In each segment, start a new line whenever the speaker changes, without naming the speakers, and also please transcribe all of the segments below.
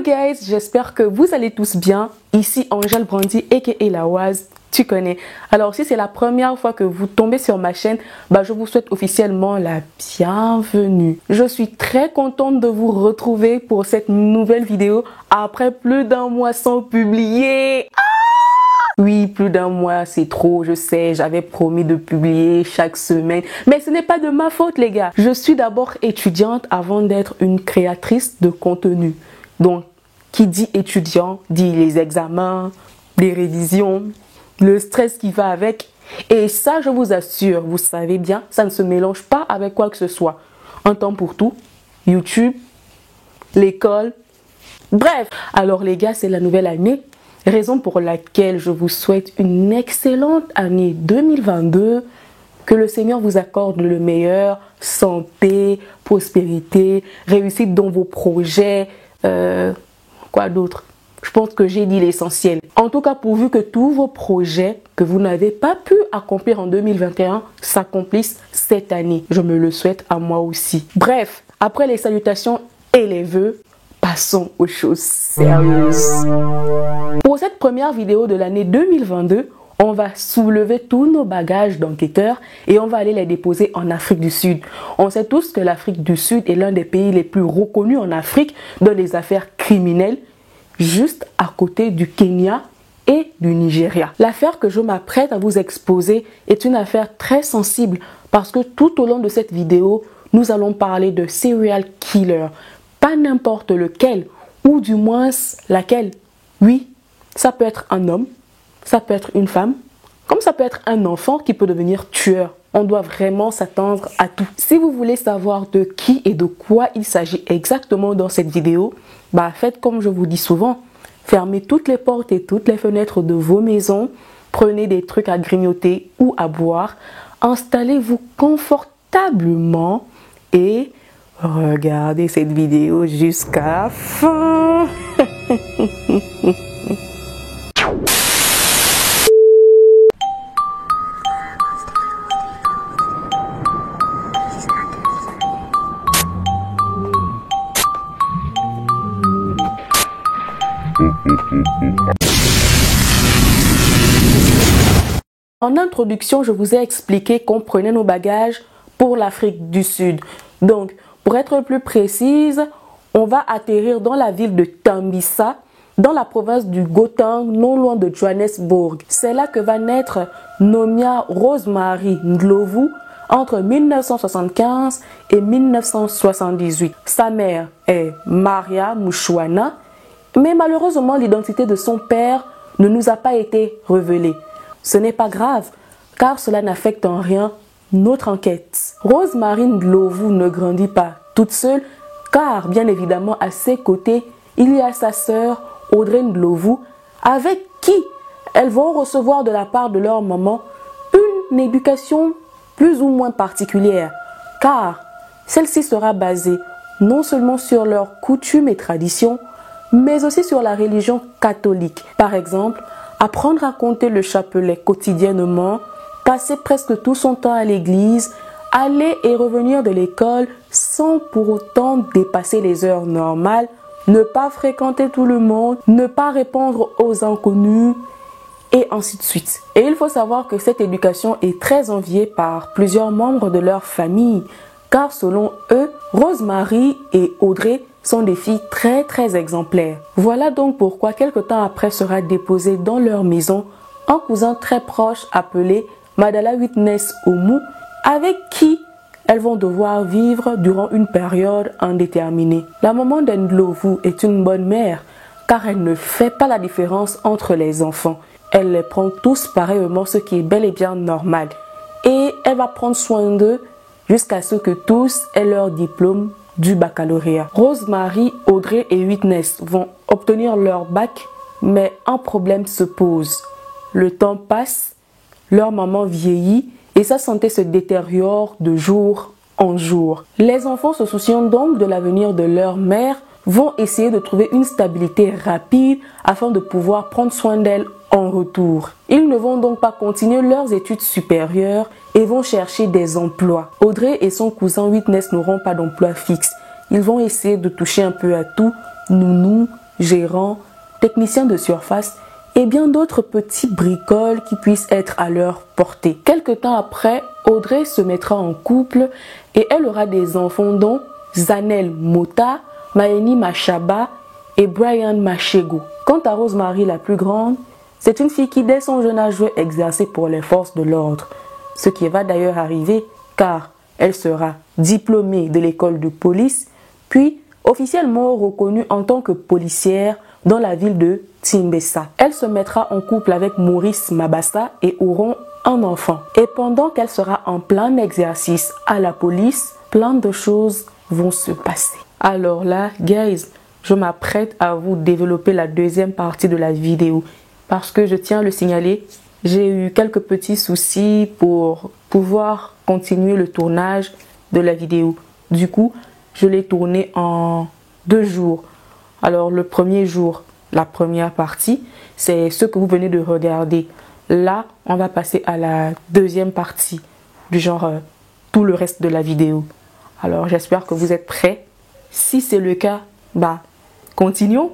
Guys, j'espère que vous allez tous bien. Ici Angèle Brandy aka Lawaz, tu connais. Alors si c'est la première fois que vous tombez sur ma chaîne, je vous souhaite officiellement la bienvenue. Je suis très contente de vous retrouver pour cette nouvelle vidéo après plus d'un mois sans publier. Oui, plus d'un mois, c'est trop, je sais, j'avais promis de publier chaque semaine. Mais ce n'est pas de ma faute, les gars. Je suis d'abord étudiante avant d'être une créatrice de contenu. Donc, qui dit étudiant, dit les examens, les révisions, le stress qui va avec. Et ça, je vous assure, vous savez bien, ça ne se mélange pas avec quoi que ce soit. Un temps pour tout, YouTube, l'école, bref. Alors les gars, c'est la nouvelle année. Raison pour laquelle je vous souhaite une excellente année 2022. Que le Seigneur vous accorde le meilleur, santé, prospérité, réussite dans vos projets, quoi d'autre? Je pense que j'ai dit l'essentiel. En tout cas, pourvu que tous vos projets que vous n'avez pas pu accomplir en 2021 s'accomplissent cette année. Je me le souhaite à moi aussi. Bref, après les salutations et les vœux, passons aux choses sérieuses. Pour cette première vidéo de l'année 2022, on va soulever tous nos bagages d'enquêteurs et on va aller les déposer en Afrique du Sud. On sait tous que l'Afrique du Sud est l'un des pays les plus reconnus en Afrique dans les affaires criminelles, juste à côté du Kenya et du Nigeria. L'affaire que je m'apprête à vous exposer est une affaire très sensible parce que tout au long de cette vidéo, nous allons parler de serial killer. Pas n'importe lequel, ou du moins laquelle. Oui, ça peut être un homme, ça peut être une femme, comme ça peut être un enfant qui peut devenir tueur. On doit vraiment s'attendre à tout. Si vous voulez savoir de qui et de quoi il s'agit exactement dans cette vidéo, faites comme je vous dis souvent. Fermez toutes les portes et toutes les fenêtres de vos maisons. Prenez des trucs à grignoter ou à boire. Installez-vous confortablement et regardez cette vidéo jusqu'à la fin. En introduction, je vous ai expliqué qu'on prenait nos bagages pour l'Afrique du Sud. Donc, pour être plus précise, on va atterrir dans la ville de Tembisa, dans la province du Gauteng, non loin de Johannesburg. C'est là que va naître Nomia Rosemary Ndlovu entre 1975 et 1978. Sa mère est Maria Mushwana, mais malheureusement, l'identité de son père ne nous a pas été révélée. Ce n'est pas grave, car cela n'affecte en rien notre enquête. Rosemary Ndlovu ne grandit pas toute seule, car bien évidemment à ses côtés, il y a sa sœur Audrey Ndlovu, avec qui elles vont recevoir de la part de leur maman une éducation plus ou moins particulière, car celle-ci sera basée non seulement sur leurs coutumes et traditions, mais aussi sur la religion catholique. Par exemple, apprendre à compter le chapelet quotidiennement, passer presque tout son temps à l'église, aller et revenir de l'école sans pour autant dépasser les heures normales, ne pas fréquenter tout le monde, ne pas répondre aux inconnus, et ainsi de suite. Et il faut savoir que cette éducation est très enviée par plusieurs membres de leur famille, car selon eux, Rosemary et Audrey sont des filles très exemplaires. Voilà donc pourquoi quelque temps après sera déposé dans leur maison un cousin très proche appelé Madala Witness Omu, avec qui elles vont devoir vivre durant une période indéterminée. La maman d'Ndlovu est une bonne mère, car elle ne fait pas la différence entre les enfants. Elle les prend tous pareillement, ce qui est bel et bien normal. Et elle va prendre soin d'eux jusqu'à ce que tous aient leur diplôme du baccalauréat. Rosemary, Audrey et Witness vont obtenir leur bac, mais un problème se pose. Le temps passe, leur maman vieillit et sa santé se détériore de jour en jour. Les enfants se souciant donc de l'avenir de leur mère vont essayer de trouver une stabilité rapide afin de pouvoir prendre soin d'elle en retour. Ils ne vont donc pas continuer leurs études supérieures et vont chercher des emplois. Audrey et son cousin Witness n'auront pas d'emploi fixe. Ils vont essayer de toucher un peu à tout, nounou, gérants, techniciens de surface et bien d'autres petits bricoles qui puissent être à leur portée. Quelque temps après, Audrey se mettra en couple et elle aura des enfants dont Zanel Mota, Maeni Machaba et Brian Machego. Quant à Rosemary la plus grande, c'est une fille qui dès son jeune âge veut exercer pour les forces de l'ordre. Ce qui va d'ailleurs arriver car elle sera diplômée de l'école de police, puis officiellement reconnue en tant que policière dans la ville de Timbessa. Elle se mettra en couple avec Maurice Mabassa et auront un enfant. Et pendant qu'elle sera en plein exercice à la police, plein de choses vont se passer. Alors là, guys, je m'apprête à vous développer la deuxième partie de la vidéo. Parce que je tiens à le signaler, j'ai eu quelques petits soucis pour pouvoir continuer le tournage de la vidéo. Du coup, je l'ai tourné en 2 jours. Alors le premier jour, la première partie, c'est ce que vous venez de regarder. Là, on va passer à la deuxième partie, du genre tout le reste de la vidéo. Alors j'espère que vous êtes prêts. Si c'est le cas, continuons.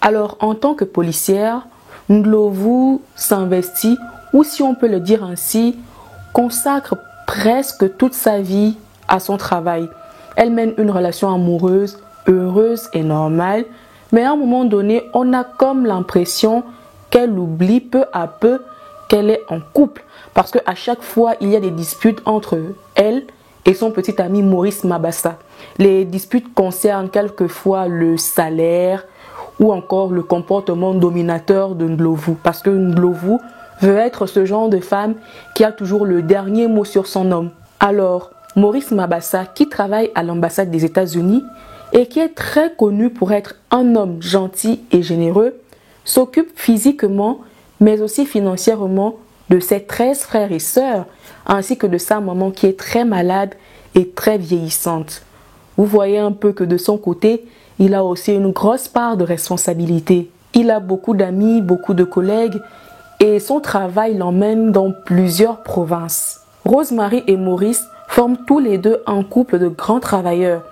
Alors en tant que policière, Ndlovu s'investit, ou si on peut le dire ainsi, consacre presque toute sa vie à son travail. Elle mène une relation amoureuse, heureuse et normale, mais à un moment donné, on a comme l'impression qu'elle oublie peu à peu qu'elle est en couple. Parce qu'à chaque fois, il y a des disputes entre elle et son petit ami Maurice Mabassa. Les disputes concernent quelquefois le salaire ou encore le comportement dominateur de Ndlovu. Parce que Ndlovu veut être ce genre de femme qui a toujours le dernier mot sur son homme. Alors, Maurice Mabassa, qui travaille à l'ambassade des États-Unis et qui est très connu pour être un homme gentil et généreux, s'occupe physiquement mais aussi financièrement de ses 13 frères et sœurs ainsi que de sa maman qui est très malade et très vieillissante. Vous voyez un peu que de son côté, il a aussi une grosse part de responsabilité. Il a beaucoup d'amis, beaucoup de collègues et son travail l'emmène dans plusieurs provinces. Rosemary et Maurice forment tous les deux un couple de grands travailleurs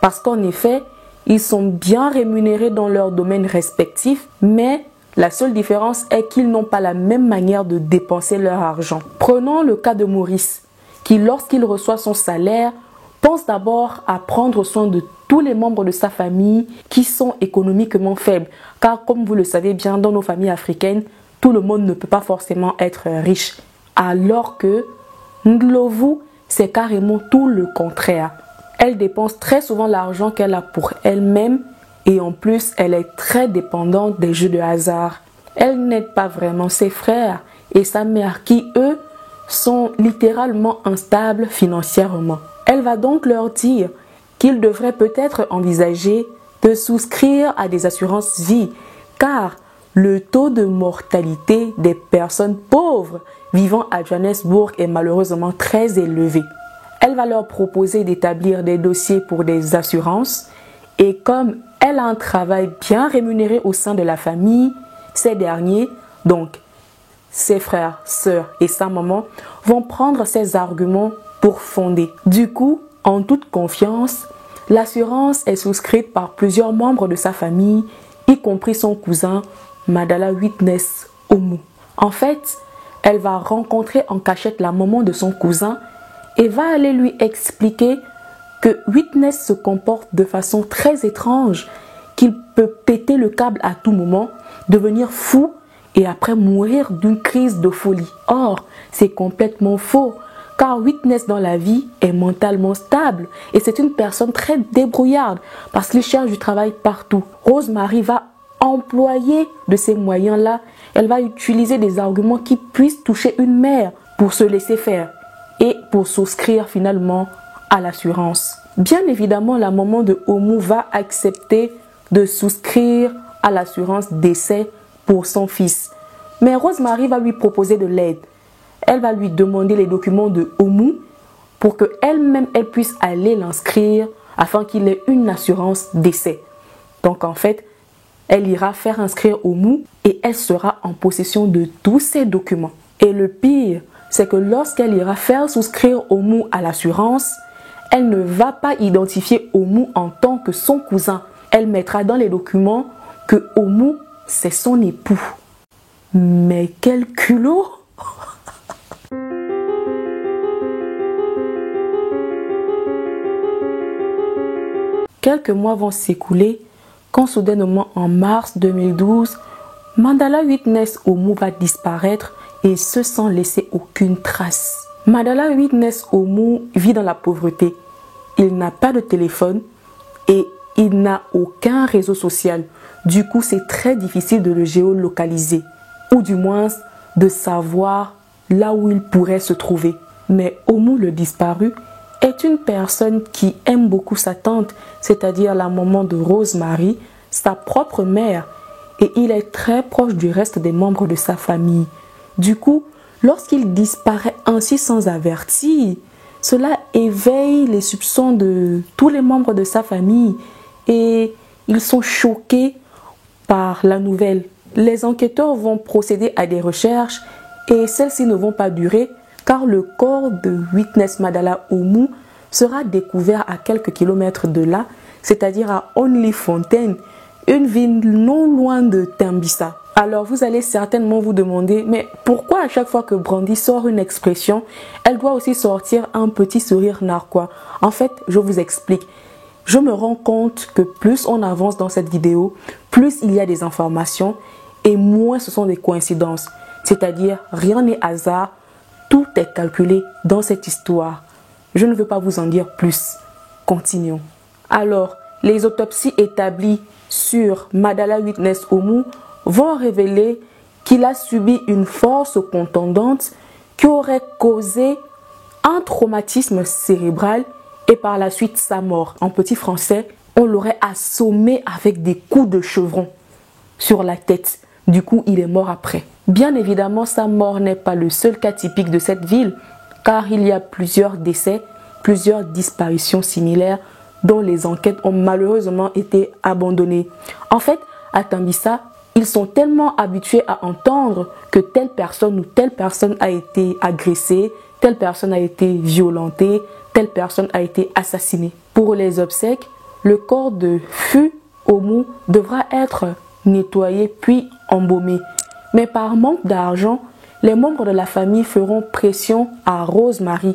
parce qu'en effet, ils sont bien rémunérés dans leurs domaines respectifs, mais la seule différence est qu'ils n'ont pas la même manière de dépenser leur argent. Prenons le cas de Maurice, qui lorsqu'il reçoit son salaire, pense d'abord à prendre soin de tous les membres de sa famille qui sont économiquement faibles. Car comme vous le savez bien, dans nos familles africaines, tout le monde ne peut pas forcément être riche. Alors que Ndlovu, c'est carrément tout le contraire. Elle dépense très souvent l'argent qu'elle a pour elle-même et en plus, elle est très dépendante des jeux de hasard. Elle n'aide pas vraiment ses frères et sa mère qui, eux, sont littéralement instables financièrement. Elle va donc leur dire qu'ils devraient peut-être envisager de souscrire à des assurances vie car le taux de mortalité des personnes pauvres vivant à Johannesburg est malheureusement très élevé. Elle va leur proposer d'établir des dossiers pour des assurances et comme elle a un travail bien rémunéré au sein de la famille, ces derniers, donc ses frères, sœurs et sa maman, vont prendre ces arguments pour fonder. Du coup, en toute confiance, l'assurance est souscrite par plusieurs membres de sa famille, y compris son cousin Madala Witness Omu. En fait, elle va rencontrer en cachette la maman de son cousin et va aller lui expliquer que Witness se comporte de façon très étrange, qu'il peut péter le câble à tout moment, devenir fou et après mourir d'une crise de folie. Or, c'est complètement faux, car Witness dans la vie est mentalement stable et c'est une personne très débrouillarde parce qu'il cherche du travail partout. Rosemary va employer de ces moyens-là, elle va utiliser des arguments qui puissent toucher une mère pour se laisser faire et pour souscrire finalement à l'assurance. Bien évidemment, la maman de Omu va accepter de souscrire à l'assurance décès pour son fils. Mais Rosemary va lui proposer de l'aide. Elle va lui demander les documents de Omu pour qu'elle-même elle puisse aller l'inscrire afin qu'il ait une assurance décès. Donc en fait, elle ira faire inscrire Omu et elle sera en possession de tous ces documents. Et le pire, c'est que lorsqu'elle ira faire souscrire Omu à l'assurance, elle ne va pas identifier Oumou en tant que son cousin. Elle mettra dans les documents que Oumou, c'est son époux. Mais quel culot! Quelques mois vont s'écouler quand soudainement en mars 2012, Mandala Witness Oumou va disparaître et ce sans laisser aucune trace. Mandala Witness Oumou vit dans la pauvreté. Il n'a pas de téléphone et il n'a aucun réseau social. Du coup, c'est très difficile de le géolocaliser ou du moins de savoir là où il pourrait se trouver. Mais Oumou le disparu est une personne qui aime beaucoup sa tante, c'est-à-dire la maman de Rosemary, sa propre mère, et il est très proche du reste des membres de sa famille. Du coup, lorsqu'il disparaît ainsi sans avertir, cela éveille les soupçons de tous les membres de sa famille et ils sont choqués par la nouvelle. Les enquêteurs vont procéder à des recherches et celles-ci ne vont pas durer car le corps de Witness Mandala Oumou sera découvert à quelques kilomètres de là, c'est-à-dire à Onlyfontaine, une ville non loin de Tambissa. Alors vous allez certainement vous demander, mais pourquoi à chaque fois que Brandy sort une expression, elle doit aussi sortir un petit sourire narquois? En fait, je vous explique. Je me rends compte que plus on avance dans cette vidéo, plus il y a des informations et moins ce sont des coïncidences. C'est-à-dire, rien n'est hasard, tout est calculé dans cette histoire. Je ne veux pas vous en dire plus. Continuons. Alors, les autopsies établies sur Mandala Witness Oumou vont révéler qu'il a subi une force contondante qui aurait causé un traumatisme cérébral et par la suite sa mort. En petit français, on l'aurait assommé avec des coups de chevron sur la tête. Du coup, il est mort après. Bien évidemment, sa mort n'est pas le seul cas typique de cette ville, car il y a plusieurs décès, plusieurs disparitions similaires dont les enquêtes ont malheureusement été abandonnées. En fait, à Tambissa, ils sont tellement habitués à entendre que telle personne ou telle personne a été agressée, telle personne a été violentée, telle personne a été assassinée. Pour les obsèques, le corps de Fu Oumou devra être nettoyé puis embaumé. Mais par manque d'argent, les membres de la famille feront pression à Rosemary,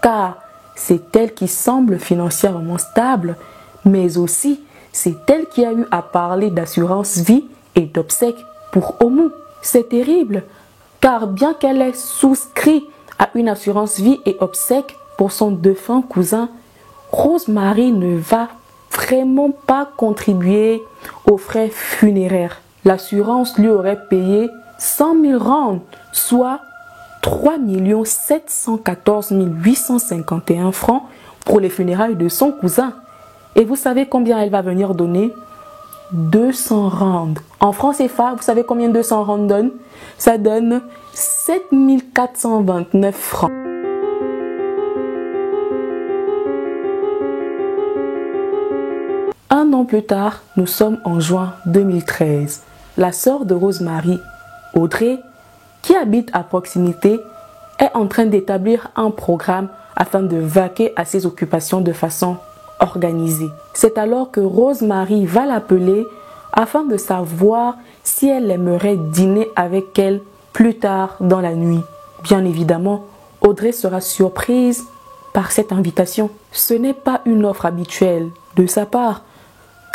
car c'est elle qui semble financièrement stable, mais aussi c'est elle qui a eu à parler d'assurance vie et d'obsèques pour Oumou. C'est terrible, car bien qu'elle ait souscrit à une assurance vie et obsèques pour son défunt cousin, Rosemary ne va vraiment pas contribuer aux frais funéraires. L'assurance lui aurait payé 100 000 rands, soit 3 714 851 francs pour les funérailles de son cousin. Et vous savez combien elle va venir donner? 200 rands. En francs CFA, vous savez combien 200 rands donne? Ça donne 7 429 francs. Un an plus tard, nous sommes en juin 2013. La sœur de Rosemary, Audrey, qui habite à proximité, est en train d'établir un programme afin de vaquer à ses occupations de façon organisée. C'est alors que Rosemary va l'appeler afin de savoir si elle aimerait dîner avec elle plus tard dans la nuit. Bien évidemment, Audrey sera surprise par cette invitation. Ce n'est pas une offre habituelle de sa part,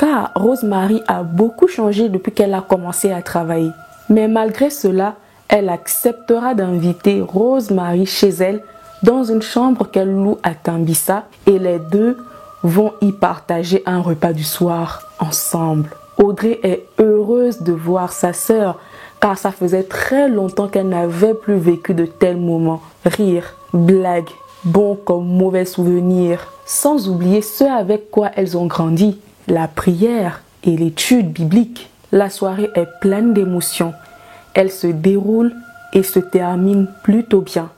car Rosemary a beaucoup changé depuis qu'elle a commencé à travailler. Mais malgré cela, elle acceptera d'inviter Rosemary chez elle dans une chambre qu'elle loue à Tambissa et les deux vont y partager un repas du soir ensemble. Audrey est heureuse de voir sa sœur car ça faisait très longtemps qu'elle n'avait plus vécu de tels moments. Rire, blagues, bons comme mauvais souvenirs, sans oublier ce avec quoi elles ont grandi, la prière et l'étude biblique. La soirée est pleine d'émotions. Elle se déroule et se termine plutôt bien.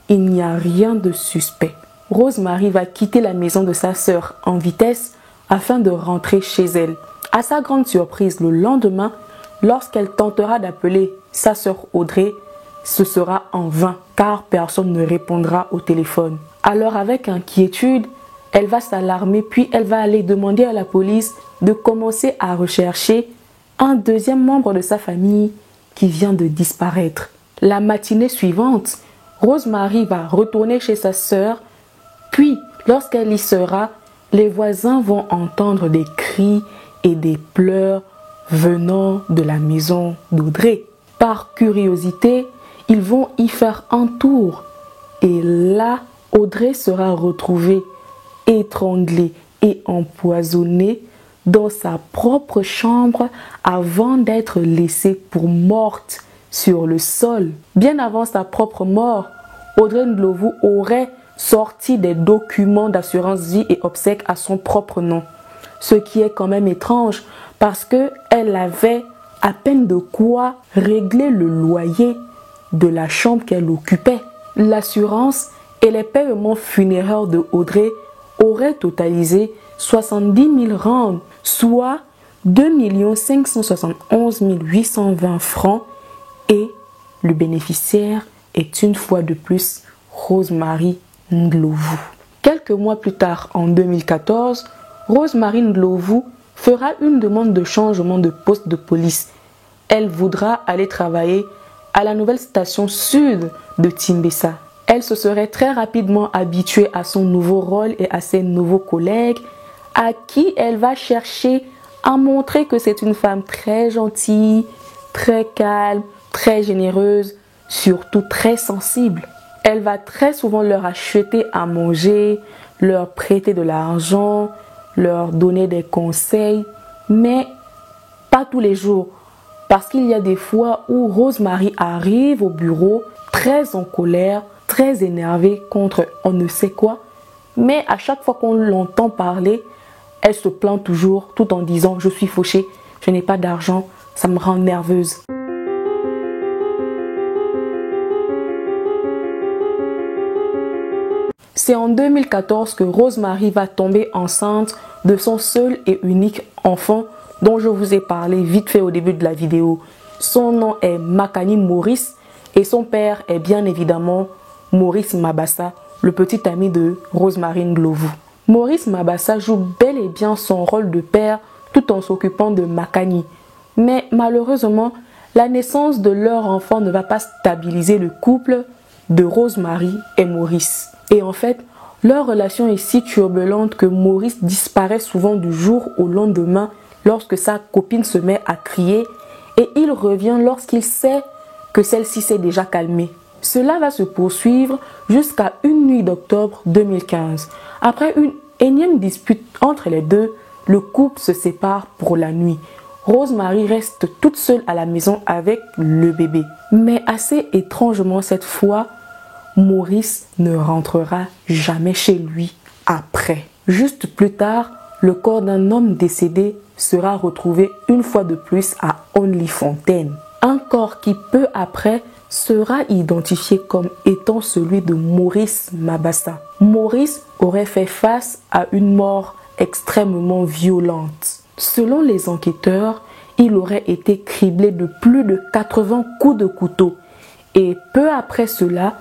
Il n'y a rien de suspect. Rosemary va quitter la maison de sa sœur en vitesse afin de rentrer chez elle. À sa grande surprise, le lendemain, lorsqu'elle tentera d'appeler sa sœur Audrey, ce sera en vain car personne ne répondra au téléphone. Alors avec inquiétude, Elle va s'alarmer, puis elle va aller demander à la police de commencer à rechercher un deuxième membre de sa famille qui vient de disparaître. La matinée suivante, Rosemary va retourner chez sa sœur, puis lorsqu'elle y sera, les voisins vont entendre des cris et des pleurs venant de la maison d'Audrey. Par curiosité, ils vont y faire un tour et là, Audrey sera retrouvée étranglée et empoisonnée dans sa propre chambre avant d'être laissée pour morte sur le sol. Bien avant sa propre mort, Audrey Ndlovu aurait sorti des documents d'assurance vie et obsèques à son propre nom. Ce qui est quand même étrange parce qu'elle avait à peine de quoi régler le loyer de la chambre qu'elle occupait. L'assurance et les paiements funéraires de Audrey auraient totalisé 70 000 rands, soit 2 571 820 francs, et le bénéficiaire est une fois de plus Rosemary Ndlovu. Quelques mois plus tard, en 2014, Rosemary Ndlovu fera une demande de changement de poste de police. Elle voudra aller travailler à la nouvelle station sud de Timbessa. Elle se serait très rapidement habituée à son nouveau rôle et à ses nouveaux collègues, à qui elle va chercher à montrer que c'est une femme très gentille, très calme, très généreuse, surtout très sensible. Elle va très souvent leur acheter à manger, leur prêter de l'argent, leur donner des conseils, mais pas tous les jours. Parce qu'il y a des fois où Rosemary arrive au bureau très en colère, très énervée contre on ne sait quoi. Mais à chaque fois qu'on l'entend parler, elle se plaint toujours tout en disant « Je suis fauchée, je n'ai pas d'argent, ça me rend nerveuse ». C'est en 2014 que Rosemary va tomber enceinte de son seul et unique enfant dont je vous ai parlé vite fait au début de la vidéo. Son nom est Makani Maurice et son père est bien évidemment Maurice Mabassa, le petit ami de Rosemary Ndlovu. Maurice Mabassa joue bel et bien son rôle de père tout en s'occupant de Makani. Mais malheureusement, la naissance de leur enfant ne va pas stabiliser le couple de Rosemary et Maurice. Et en fait, leur relation est si turbulente que Maurice disparaît souvent du jour au lendemain lorsque sa copine se met à crier et il revient lorsqu'il sait que celle-ci s'est déjà calmée. Cela va se poursuivre jusqu'à une nuit d'octobre 2015. Après une énième dispute entre les deux, le couple se sépare pour la nuit. Rosemary reste toute seule à la maison avec le bébé. Mais assez étrangement cette fois, Maurice ne rentrera jamais chez lui après. Juste plus tard, le corps d'un homme décédé sera retrouvé une fois de plus à Onlyfontaine. Un corps qui peu après sera identifié comme étant celui de Maurice Mabassa. Maurice aurait fait face à une mort extrêmement violente. Selon les enquêteurs, il aurait été criblé de plus de 80 coups de couteau et peu après cela,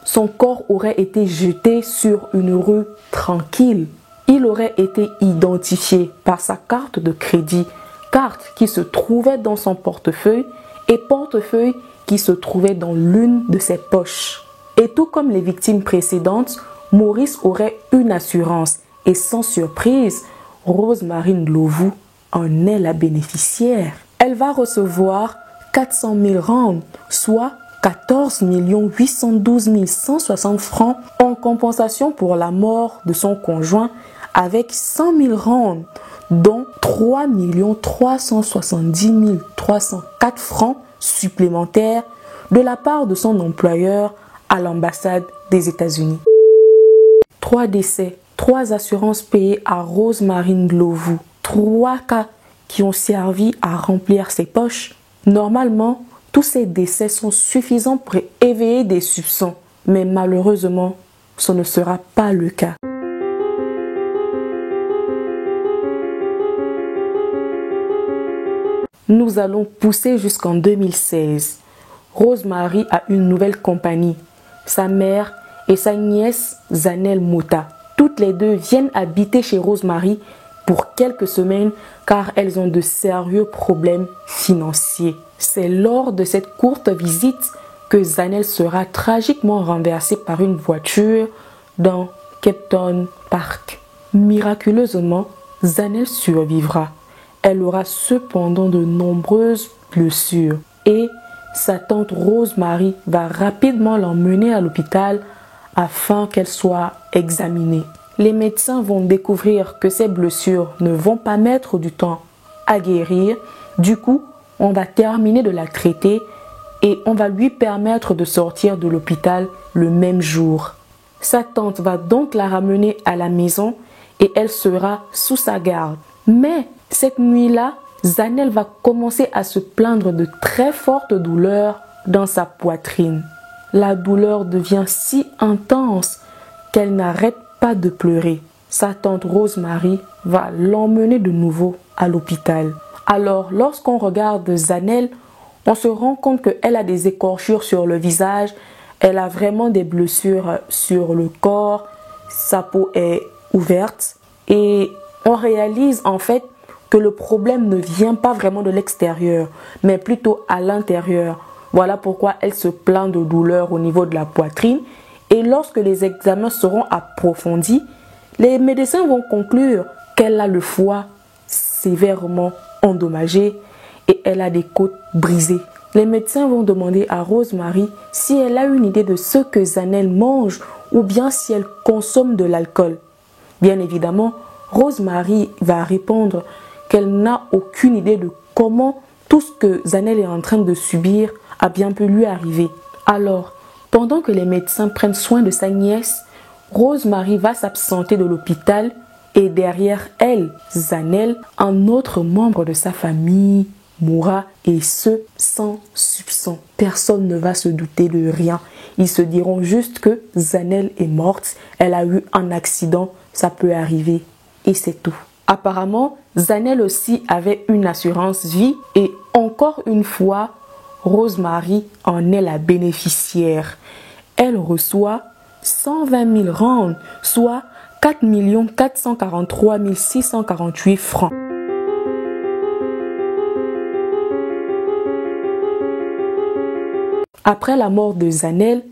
son corps aurait été jeté sur une rue tranquille. Il aurait été identifié par sa carte de crédit, carte qui se trouvait dans son portefeuille et portefeuille qui se trouvait dans l'une de ses poches. Et tout comme les victimes précédentes, Maurice aurait une assurance et sans surprise, Rosemary Ndlovu en est la bénéficiaire. Elle va recevoir 400 000 rands, soit 14 812 160 francs en compensation pour la mort de son conjoint avec 100 000 rands, dont 3 370 304 francs supplémentaires de la part de son employeur à l'ambassade des États-Unis. 3 décès, 3 assurances payées à Rosemary Ndlovu, 3 cas qui ont servi à remplir ses poches. Normalement, tous ces décès sont suffisants pour éveiller des soupçons, mais malheureusement, ce ne sera pas le cas. Nous allons pousser jusqu'en 2016. Rosemary a une nouvelle compagnie, sa mère et sa nièce Zanel Mota. toutes les deux viennent habiter chez Rosemary pour quelques semaines car elles ont de sérieux problèmes financiers. C'est lors de cette courte visite que Zanel sera tragiquement renversée par une voiture dans Kempton Park. Miraculeusement, Zanel survivra. Elle aura cependant de nombreuses blessures et sa tante Rosemary va rapidement l'emmener à l'hôpital afin qu'elle soit examinée. Les médecins vont découvrir que ces blessures ne vont pas mettre du temps à guérir. Du coup, on va terminer de la traiter et on va lui permettre de sortir de l'hôpital le même jour. Sa tante va donc la ramener à la maison et elle sera sous sa garde. Mais cette nuit-là, Zanel va commencer à se plaindre de très fortes douleurs dans sa poitrine. La douleur devient si intense qu'elle n'arrête pas de pleurer. Sa tante Rosemary va l'emmener de nouveau à l'hôpital. Alors, lorsqu'on regarde Zanel, on se rend compte qu'elle a des écorchures sur le visage, elle a vraiment des blessures sur le corps, sa peau est ouverte et on réalise en fait que le problème ne vient pas vraiment de l'extérieur, mais plutôt à l'intérieur. Voilà pourquoi elle se plaint de douleurs au niveau de la poitrine. Et lorsque les examens seront approfondis, les médecins vont conclure qu'elle a le foie sévèrement endommagé et elle a des côtes brisées. Les médecins vont demander à Rosemary si elle a une idée de ce que Zanel mange ou bien si elle consomme de l'alcool. Bien évidemment, Rosemary va répondre qu'elle n'a aucune idée de comment tout ce que Zanel est en train de subir a bien pu lui arriver. Alors, pendant que les médecins prennent soin de sa nièce, Rosemary va s'absenter de l'hôpital et derrière elle, Zanel, un autre membre de sa famille, mourra et ce, sans soupçon. Personne ne va se douter de rien. Ils se diront juste que Zanel est morte, elle a eu un accident, ça peut arriver et c'est tout. Apparemment, Zanel aussi avait une assurance vie et encore une fois, Rosemary en est la bénéficiaire. Elle reçoit 120 000 rands, soit 4 443 648 francs. Après la mort de Zanel,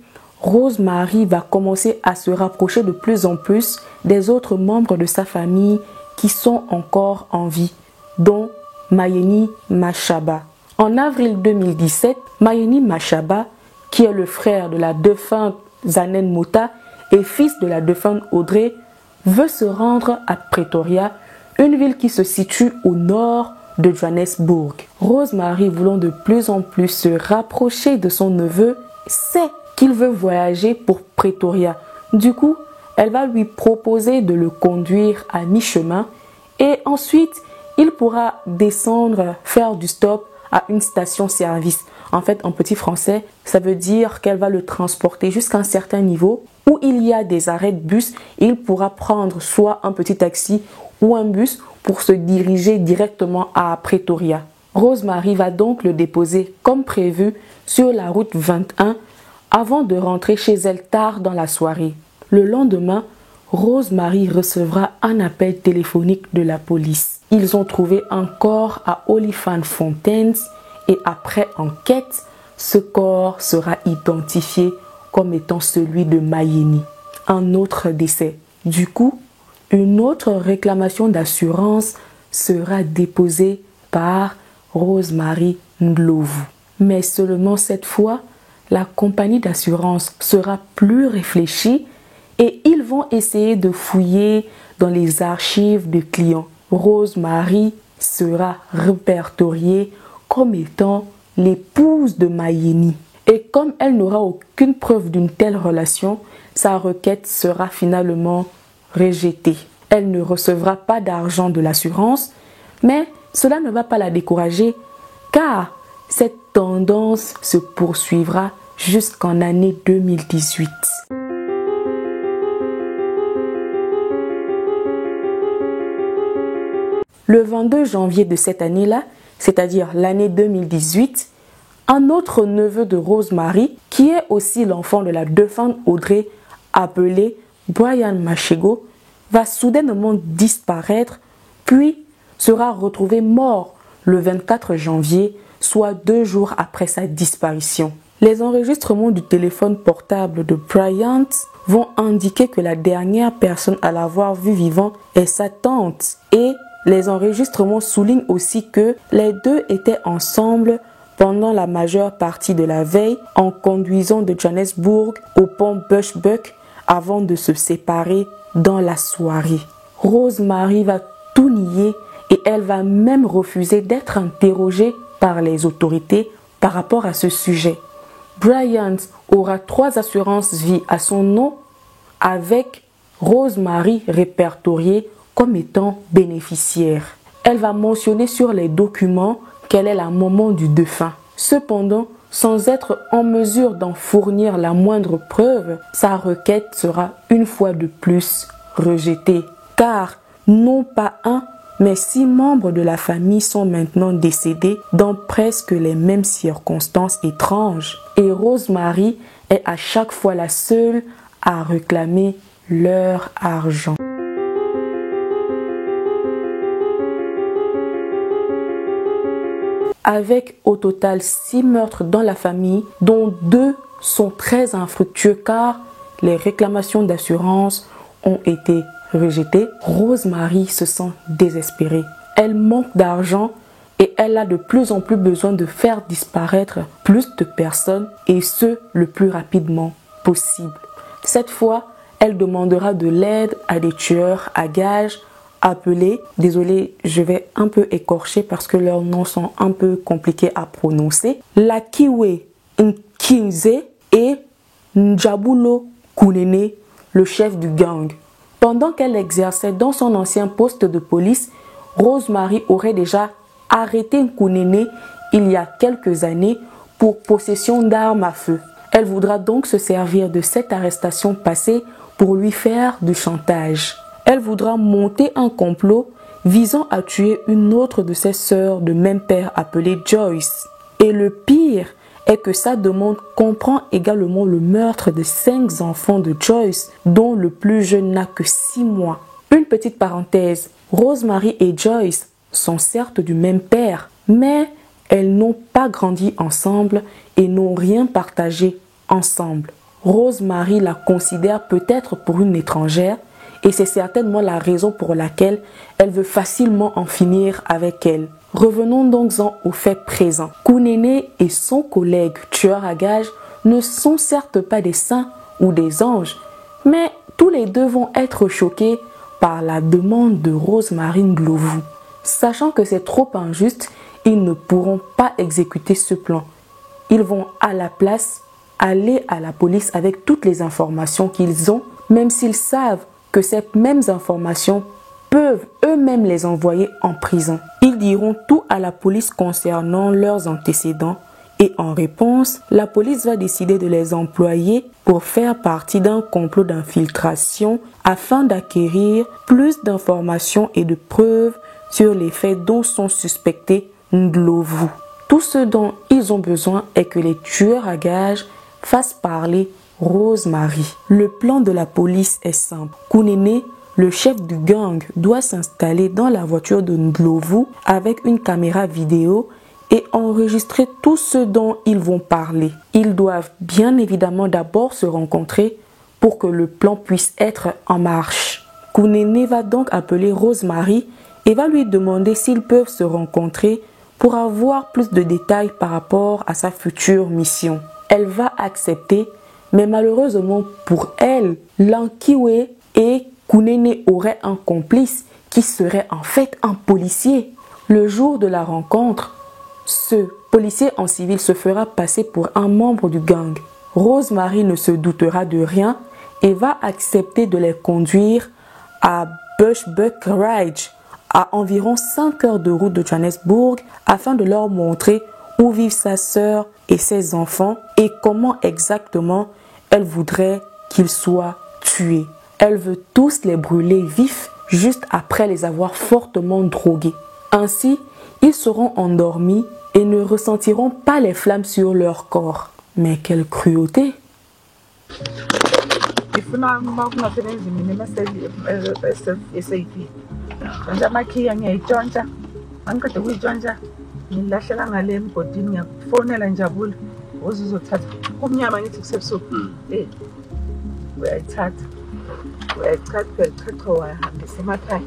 Rosemary va commencer à se rapprocher de plus en plus des autres membres de sa famille qui sont encore en vie, dont Mayeni Mashaba. En avril 2017, Mayeni Mashaba, qui est le frère de la défunte Zanel Mota et fils de la défunte Audrey, veut se rendre à Pretoria, une ville qui se situe au nord de Johannesburg. Rosemary, voulant de plus en plus se rapprocher de son neveu, sait qu'il veut voyager pour Pretoria. Du coup, elle va lui proposer de le conduire à mi-chemin et ensuite, il pourra descendre, faire du stop à une station-service. En fait, en petit français, ça veut dire qu'elle va le transporter jusqu'à un certain niveau où il y a des arrêts de bus. Il pourra prendre soit un petit taxi ou un bus pour se diriger directement à Pretoria. Rosemary va donc le déposer comme prévu sur la route 21 avant de rentrer chez elle tard dans la soirée. Le lendemain, Rosemary recevra un appel téléphonique de la police. Ils ont trouvé un corps à Olifantsfontein et après enquête, ce corps sera identifié comme étant celui de Mayeni. Un autre décès. Du coup, une autre réclamation d'assurance sera déposée par Rosemary Ndlovu. Mais seulement cette fois, la compagnie d'assurance sera plus réfléchie et ils vont essayer de fouiller dans les archives de clients. Rosemary sera répertoriée comme étant l'épouse de Mayeni. Et comme elle n'aura aucune preuve d'une telle relation, sa requête sera finalement rejetée. Elle ne recevra pas d'argent de l'assurance, mais cela ne va pas la décourager car cette tendance se poursuivra jusqu'en année 2018. Le 22 janvier de cette année-là, c'est-à-dire l'année 2018, un autre neveu de Rosemary, qui est aussi l'enfant de la défunte Audrey, appelé Brian Machego, va soudainement disparaître, puis sera retrouvé mort le 24 janvier, soit 2 jours après sa disparition. Les enregistrements du téléphone portable de Bryant vont indiquer que la dernière personne à l'avoir vu vivant est sa tante, et les enregistrements soulignent aussi que les deux étaient ensemble pendant la majeure partie de la veille en conduisant de Johannesburg au pont Bushbuck avant de se séparer dans la soirée. Rosemary va tout nier et elle va même refuser d'être interrogée par les autorités par rapport à ce sujet. Bryant aura 3 assurances vie à son nom avec Rosemary répertoriée comme étant bénéficiaire. Elle va mentionner sur les documents qu'elle est la maman du défunt. Cependant, sans être en mesure d'en fournir la moindre preuve, sa requête sera une fois de plus rejetée. Car non pas un, mais 6 membres de la famille sont maintenant décédés dans presque les mêmes circonstances étranges. Et Rosemary est à chaque fois la seule à réclamer leur argent. Avec au total 6 meurtres dans la famille, dont 2 sont très infructueux car les réclamations d'assurance ont été rejetées, Rosemary se sent désespérée. Elle manque d'argent et elle a de plus en plus besoin de faire disparaître plus de personnes et ce, le plus rapidement possible. Cette fois, elle demandera de l'aide à des tueurs à gages appelés, désolé, je vais un peu écorcher parce que leurs noms sont un peu compliqués à prononcer, Lakiwe Nkinze et Njabulo Kunene, le chef du gang. Pendant qu'elle exerçait dans son ancien poste de police, Rosemary aurait déjà arrêté Nkunene il y a quelques années pour possession d'armes à feu. Elle voudra donc se servir de cette arrestation passée pour lui faire du chantage. Elle voudra monter un complot visant à tuer une autre de ses sœurs de même père appelée Joyce. Et le pire est que sa demande comprend également le meurtre de 5 enfants de Joyce, dont le plus jeune n'a que 6 mois. Une petite parenthèse, Rosemary et Joyce sont certes du même père, mais elles n'ont pas grandi ensemble et n'ont rien partagé ensemble. Rosemary la considère peut-être pour une étrangère et c'est certainement la raison pour laquelle elle veut facilement en finir avec elle. Revenons donc au fait présent. Kunene et son collègue tueur à gages ne sont certes pas des saints ou des anges, mais tous les deux vont être choqués par la demande de Rosemary Ndlovu. Sachant que c'est trop injuste, ils ne pourront pas exécuter ce plan. Ils vont à la place aller à la police avec toutes les informations qu'ils ont, même s'ils savent que ces mêmes informations peuvent eux-mêmes les envoyer en prison. Ils diront tout à la police concernant leurs antécédents et en réponse, la police va décider de les employer pour faire partie d'un complot d'infiltration afin d'acquérir plus d'informations et de preuves sur les faits dont sont suspectés Ndlovu. Tout ce dont ils ont besoin est que les tueurs à gages fassent parler Rosemary. Le plan de la police est simple. Kunene, le chef du gang, doit s'installer dans la voiture de Ndlovu avec une caméra vidéo et enregistrer tout ce dont ils vont parler. Ils doivent bien évidemment d'abord se rencontrer pour que le plan puisse être en marche. Kunene va donc appeler Rosemary et va lui demander s'ils peuvent se rencontrer pour avoir plus de détails par rapport à sa future mission. Elle va accepter, mais malheureusement pour elle, Lankiwe et Kunene auraient un complice qui serait en fait un policier. Le jour de la rencontre, ce policier en civil se fera passer pour un membre du gang. Rosemary ne se doutera de rien et va accepter de les conduire à Bushbuck Ridge, à environ 5 heures de route de Johannesburg, afin de leur montrer où vivent sa sœur et ses enfants et comment exactement elle voudrait qu'ils soient tués. Elle veut tous les brûler vifs juste après les avoir fortement drogués. Ainsi, ils seront endormis et ne ressentiront pas les flammes sur leur corps. Mais quelle cruauté!
Ifuna ukungasebenzi mina SAP. Nje amakhiya ngiyayitshontsha. Angiqede ukuyitshontsha ngilahlela ngale emgodini ngiyakufonela Njabula. Uzizothatha. Kumnyama ngithi kusebusuku. Uyayithatha. Uyayichacha wahambisa emakhaya.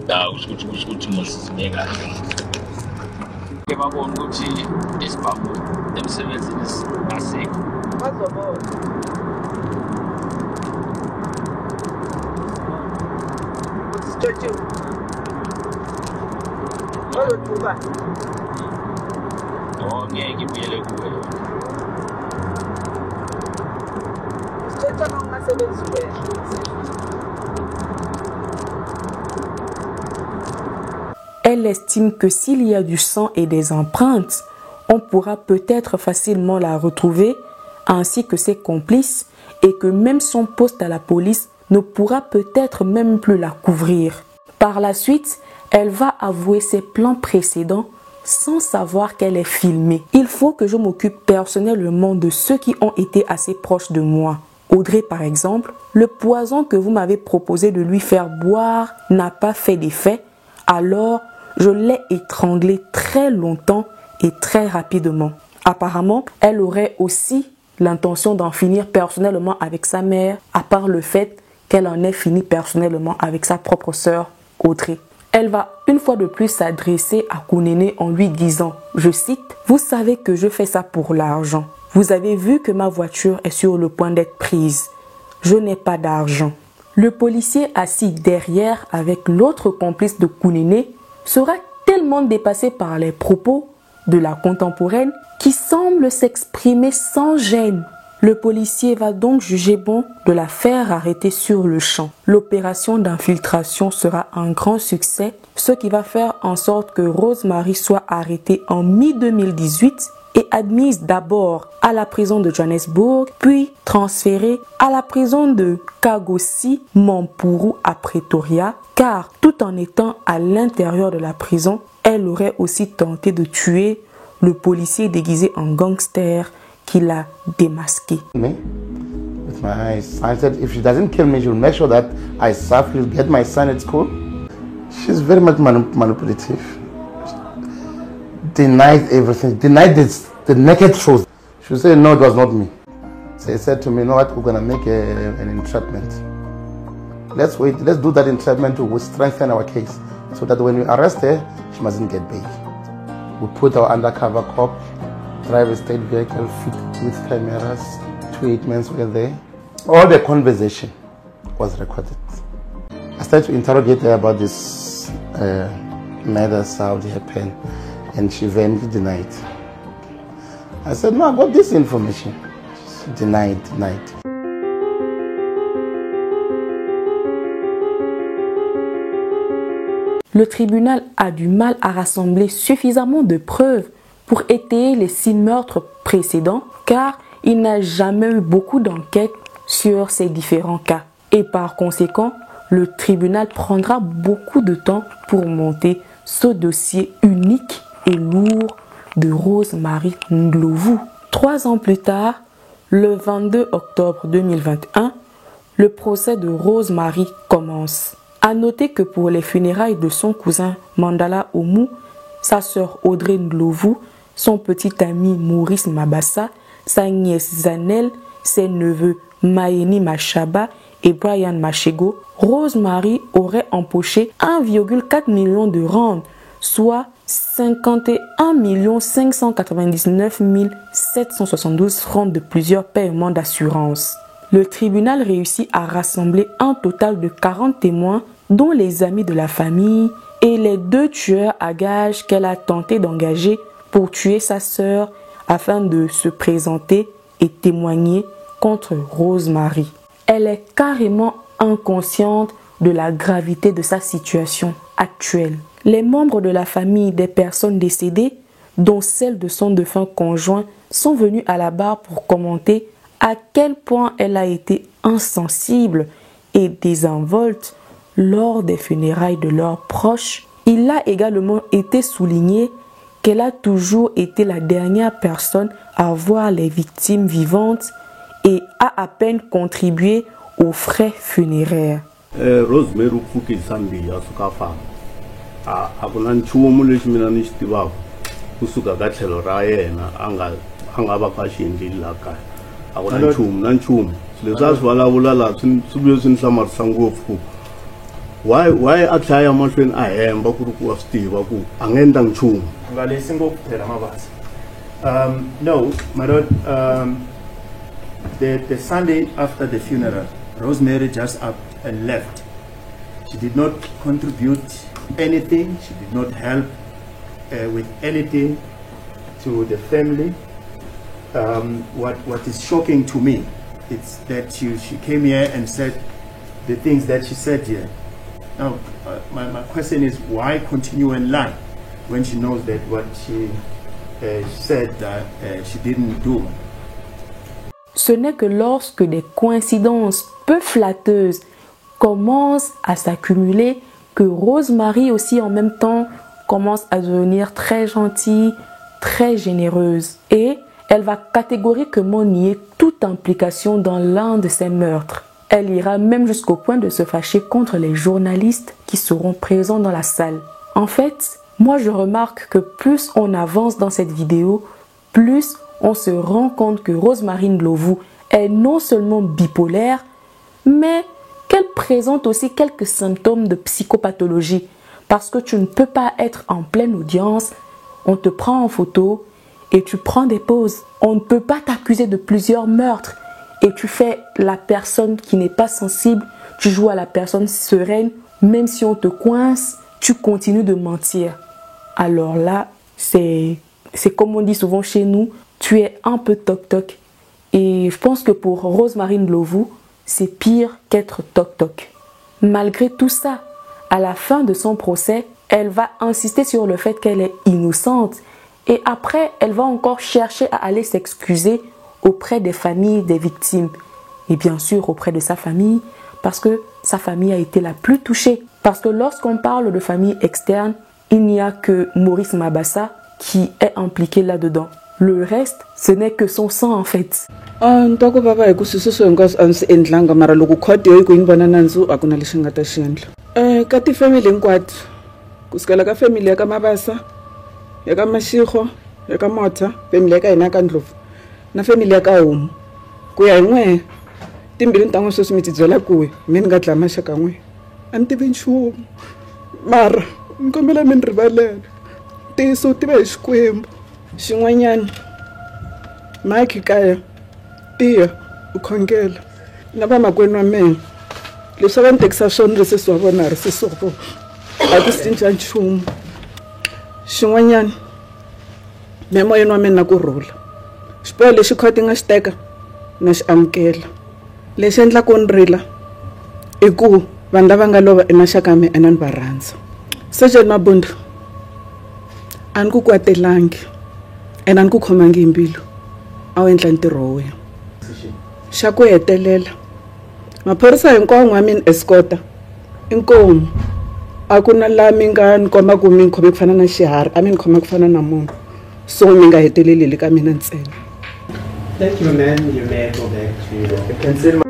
Da ukuthi masizibe kahle. Babona ukuthi lesibhamu emsebenzini asikho.
Bazobona. Usitshontshiwe. Bazoduba.
Ngeke ibuyele kuwe.
Usitshontsha nongasebenzi wena.
Elle estime que s'il y a du sang et des empreintes, on pourra peut-être facilement la retrouver, ainsi que ses complices, et que même son poste à la police ne pourra peut-être même plus la couvrir. Par la suite, elle va avouer ses plans précédents sans savoir qu'elle est filmée. Il faut que je m'occupe personnellement de ceux qui ont été assez proches de moi. Audrey par exemple, le poison que vous m'avez proposé de lui faire boire n'a pas fait d'effet, alors je l'ai étranglée très longtemps et très rapidement. Apparemment, elle aurait aussi l'intention d'en finir personnellement avec sa mère, à part le fait qu'elle en ait fini personnellement avec sa propre sœur, Audrey. Elle va une fois de plus s'adresser à Kunene en lui disant, je cite, « Vous savez que je fais ça pour l'argent. Vous avez vu que ma voiture est sur le point d'être prise. Je n'ai pas d'argent. » Le policier assis derrière avec l'autre complice de Kunene sera tellement dépassé par les propos de la contemporaine qui semble s'exprimer sans gêne. Le policier va donc juger bon de la faire arrêter sur le champ. L'opération d'infiltration sera un grand succès, ce qui va faire en sorte que Rosemary soit arrêtée en mi-2018 et admise d'abord à la prison de Johannesburg, puis transférée à la prison de Kagosi Mampuru à Pretoria, car tout en étant à l'intérieur de la prison, elle aurait aussi tenté de tuer le policier déguisé en gangster qui l'a démasqué.
Me, with my eyes, I said, if she doesn't kill me, she'll make sure that I suffer, she'll get my son at school. She's very much manipulative. Denied everything, denied the naked truth. She said, no, it was not me. So he said to me, you know what, we're going to make an entrapment. Let's wait, let's do that entrapment to strengthen our case so that when we arrest her, she mustn't get bail. We put our undercover cop, drive a state vehicle fitted with cameras, 2 8 were there. All the conversation was recorded. I started to interrogate her about this matters, how it happened, and she vehemently denied. I said, no, I got this information. She denied.
Le tribunal a du mal à rassembler suffisamment de preuves pour étayer les 6 meurtres précédents, car il n'a jamais eu beaucoup d'enquêtes sur ces différents cas. Et par conséquent, le tribunal prendra beaucoup de temps pour monter ce dossier unique et lourd de Rosemary Ndlovu. 3 ans plus tard, le 22 octobre 2021, le procès de Rosemary commence. À noter que pour les funérailles de son cousin Mandala Omu, sa sœur Audrey Ndlovu, son petit ami Maurice Mabassa, sa nièce Zanel, ses neveux Maeni Machaba et Brian Machego, Rosemary aurait empoché 1,4 million de rand, soit 51 599 772 francs de plusieurs paiements d'assurance. Le tribunal réussit à rassembler un total de 40 témoins, dont les amis de la famille et les 2 tueurs à gages qu'elle a tenté d'engager pour tuer sa sœur afin de se présenter et témoigner contre Rosemary. Elle est carrément inconsciente de la gravité de sa situation actuelle. Les membres de la famille des personnes décédées, dont celle de son défunt conjoint, sont venus à la barre pour commenter à quel point elle a été insensible et désinvolte lors des funérailles de leurs proches. Il a également été souligné qu'elle a toujours été la dernière personne à voir les victimes vivantes et a à peine contribué aux frais funéraires.
Rosemary Fuki Sambi Asukafa akuna nchumu lexi mina ni xi tivaka kusuka ka tlhelo ra yena a nga va ka xiendlile laha kaya a ku na nchumu leswi a swi vulavula laha swi vuye swi ni hlamarisa ngopfu why a tlhaya mahlweni a hemba ku ri ku wa swi tiva ku a nga endlangi nchumu
nga lesi ngopfu phela mabasa. No, my lord, the Sunday after the funeral, Rosemary just up and left. She did not contribute anything. She did not help with anything to the family. What is shocking to me is that she came here and said the things that she said here. Now, my question is, why continue and lie when she knows that what she said that she didn't do?
Ce n'est que lorsque des coïncidences peu flatteuses commencent à s'accumuler que Rosemary aussi en même temps commence à devenir très gentille, très généreuse. Et elle va catégoriquement nier toute implication dans l'un de ces meurtres. Elle ira même jusqu'au point de se fâcher contre les journalistes qui seront présents dans la salle. En fait, moi je remarque que plus on avance dans cette vidéo, plus on se rend compte que Rosemary Ndlovu est non seulement bipolaire, mais qu'elle présente aussi quelques symptômes de psychopathologie. Parce que tu ne peux pas être en pleine audience, on te prend en photo et tu prends des pauses. On ne peut pas t'accuser de plusieurs meurtres et tu fais la personne qui n'est pas sensible, tu joues à la personne sereine, même si on te coince, tu continues de mentir. Alors là, c'est comme on dit souvent chez nous, tu es un peu toc-toc. Et je pense que pour Rosemary Ndlovu, c'est pire qu'être toc-toc. Malgré tout ça, à la fin de son procès, elle va insister sur le fait qu'elle est innocente. Et après, elle va encore chercher à aller s'excuser auprès des familles des victimes. Et bien sûr auprès de sa famille, parce que sa famille a été la plus touchée. Parce que lorsqu'on parle de famille externe, il n'y a que Maurice Mabasa qui est impliqué là-dedans. Le reste, ce n'est que son sang en fait.
Ntoko baba hi ku sweswo hinkwaswo a ndzi swi endlanga mara loko khodi yo yi ku yi ni vona nandzu a ku na lexi nga ta xi endla ka tifamily hinkwato kusukela ka family ya ka Mabasa, ya ka Mashego, ya ka Motha, family ya ka hina ka Ndlovu na family ya ka Homu ku ya hi n'we timbirhi ta n'we sweswi mi ti byela ku mi ni nga dlaya maxaka n'we a ni tivi nchumu mara ni kombela mi ni rivalela ntiyiso wu tiva hi Xikwembu. Xin'wanyana Mike kaya tiya u khongela na vamakwenu wa mina leswi va ni tekisa swona ri sesi wa vona a ri sesi wa vona a ku cinca nchumu. Xin'wanyana memoyeni wa mina na kurhula xiboho lexi khoti nga xi teka na xi amukela. Lexi endlaka ni rila i ku vanhu lava nga lova emaxaka ya mina ni va rhandza. Sergeant Mabunda a ni ku kwatelangi ena ni ku khomangi hi mbilu a wu endla ntirho wa wena. Xa ku hetelela maphorisa hinkwawo n'wa mina escota inkomu a ku na laha mi nga ni komba ku mi ni khome ku fana na xiharhi a mi ni khoma ku fana na munhu so mi nga heteleli le ka mina ntsena.
Thank you, ma'am. You may go back to your consider.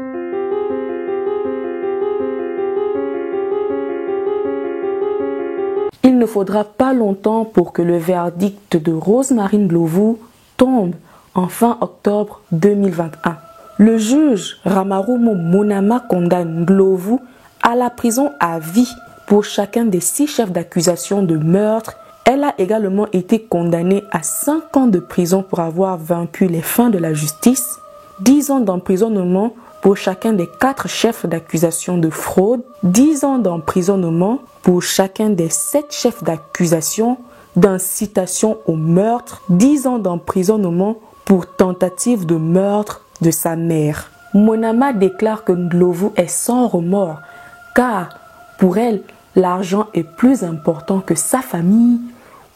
Il ne faudra pas longtemps pour que le verdict de Rosemary Ndlovu tombe en fin octobre 2021. Le juge Ramarumo Monama condamne Ndlovu à la prison à vie pour chacun des 6 chefs d'accusation de meurtre. Elle a également été condamnée à 5 ans de prison pour avoir vaincu les fins de la justice, 10 ans d'emprisonnement pour chacun des 4 chefs d'accusation de fraude, 10 ans d'emprisonnement pour chacun des 7 chefs d'accusation d'incitation au meurtre, 10 ans d'emprisonnement pour tentative de meurtre de sa mère. Monama déclare que Ndlovu est sans remords car pour elle, l'argent est plus important que sa famille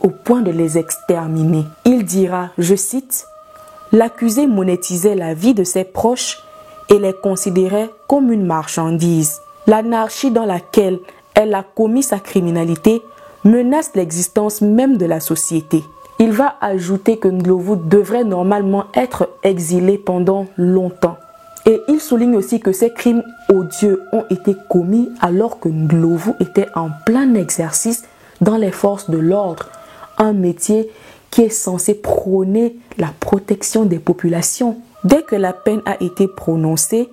au point de les exterminer. Il dira, je cite, « L'accusé monétisait la vie de ses proches et les considérait comme une marchandise. L'anarchie dans laquelle elle a commis sa criminalité menace l'existence même de la société. Il va ajouter que Ndlovu devrait normalement être exilé pendant longtemps. Et il souligne aussi que ces crimes odieux ont été commis alors que Ndlovu était en plein exercice dans les forces de l'ordre, un métier qui est censé prôner la protection des populations. Dès que la peine a été prononcée,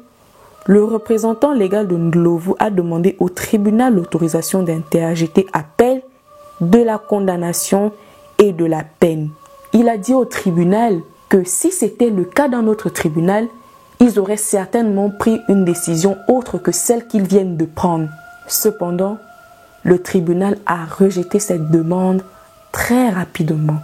le représentant légal de Ndlovu a demandé au tribunal l'autorisation d'interjeter appel de la condamnation et de la peine. Il a dit au tribunal que si c'était le cas d'un autre tribunal, ils auraient certainement pris une décision autre que celle qu'ils viennent de prendre. Cependant, le tribunal a rejeté cette demande très rapidement.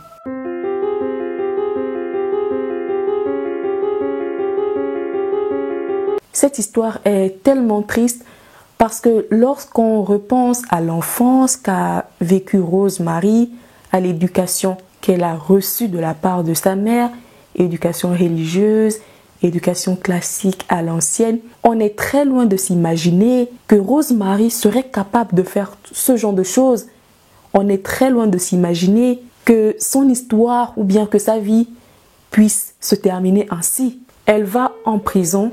Cette histoire est tellement triste parce que lorsqu'on repense à l'enfance qu'a vécue Rosemary, à l'éducation qu'elle a reçue de la part de sa mère, éducation religieuse, éducation classique à l'ancienne, on est très loin de s'imaginer que Rosemary serait capable de faire ce genre de choses. On est très loin de s'imaginer que son histoire ou bien que sa vie puisse se terminer ainsi. Elle va en prison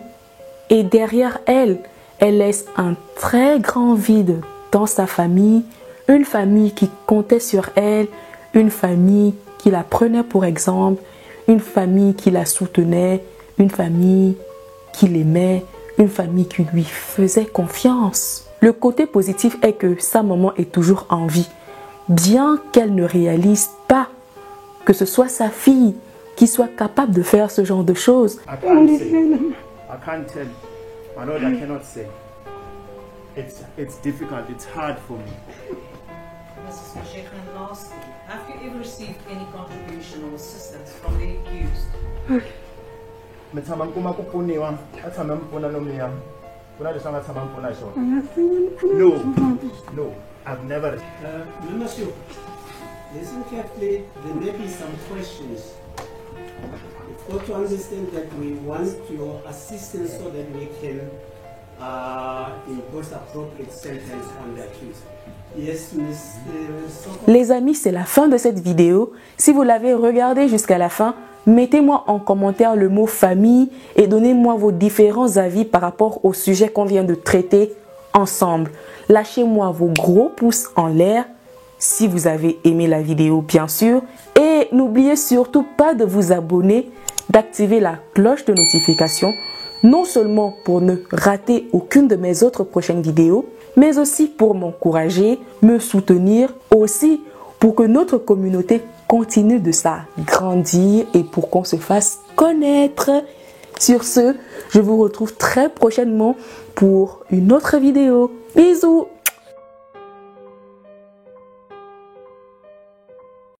et derrière elle, elle laisse un très grand vide dans sa famille, une famille qui comptait sur elle, une famille qui la prenait pour exemple, une famille qui la soutenait, une famille qui l'aimait, une famille qui lui faisait confiance. Le côté positif est que sa maman est toujours en vie, bien qu'elle ne réalise pas que ce soit sa fille qui soit capable de faire ce genre de choses.
I can't tell. My Lord, I cannot say. It's difficult. It's hard for me.
Mrs. Mashekha, and lastly, have you ever received any contribution or assistance from the accused?
Mithama nkuma kupuniwa athama mpuna nomnyama kuna leswi nga tshama mpuna xona. No, I've never.
Monsieur, listen carefully. There may be some questions. You've got to understand that we want your assistance so that we can impose appropriate sentence on the accused. Yes, Miss.
Les amis, c'est la fin de cette vidéo. Si vous l'avez regardée jusqu'à la fin, mettez-moi en commentaire le mot famille et donnez-moi vos différents avis par rapport au sujet qu'on vient de traiter ensemble. Lâchez-moi vos gros pouces en l'air si vous avez aimé la vidéo, bien sûr. Et n'oubliez surtout pas de vous abonner, d'activer la cloche de notification, non seulement pour ne rater aucune de mes autres prochaines vidéos, mais aussi pour m'encourager, me soutenir, aussi pour que notre communauté continue de s'agrandir et pour qu'on se fasse connaître. Sur ce, je vous retrouve très prochainement pour une autre vidéo. Bisous!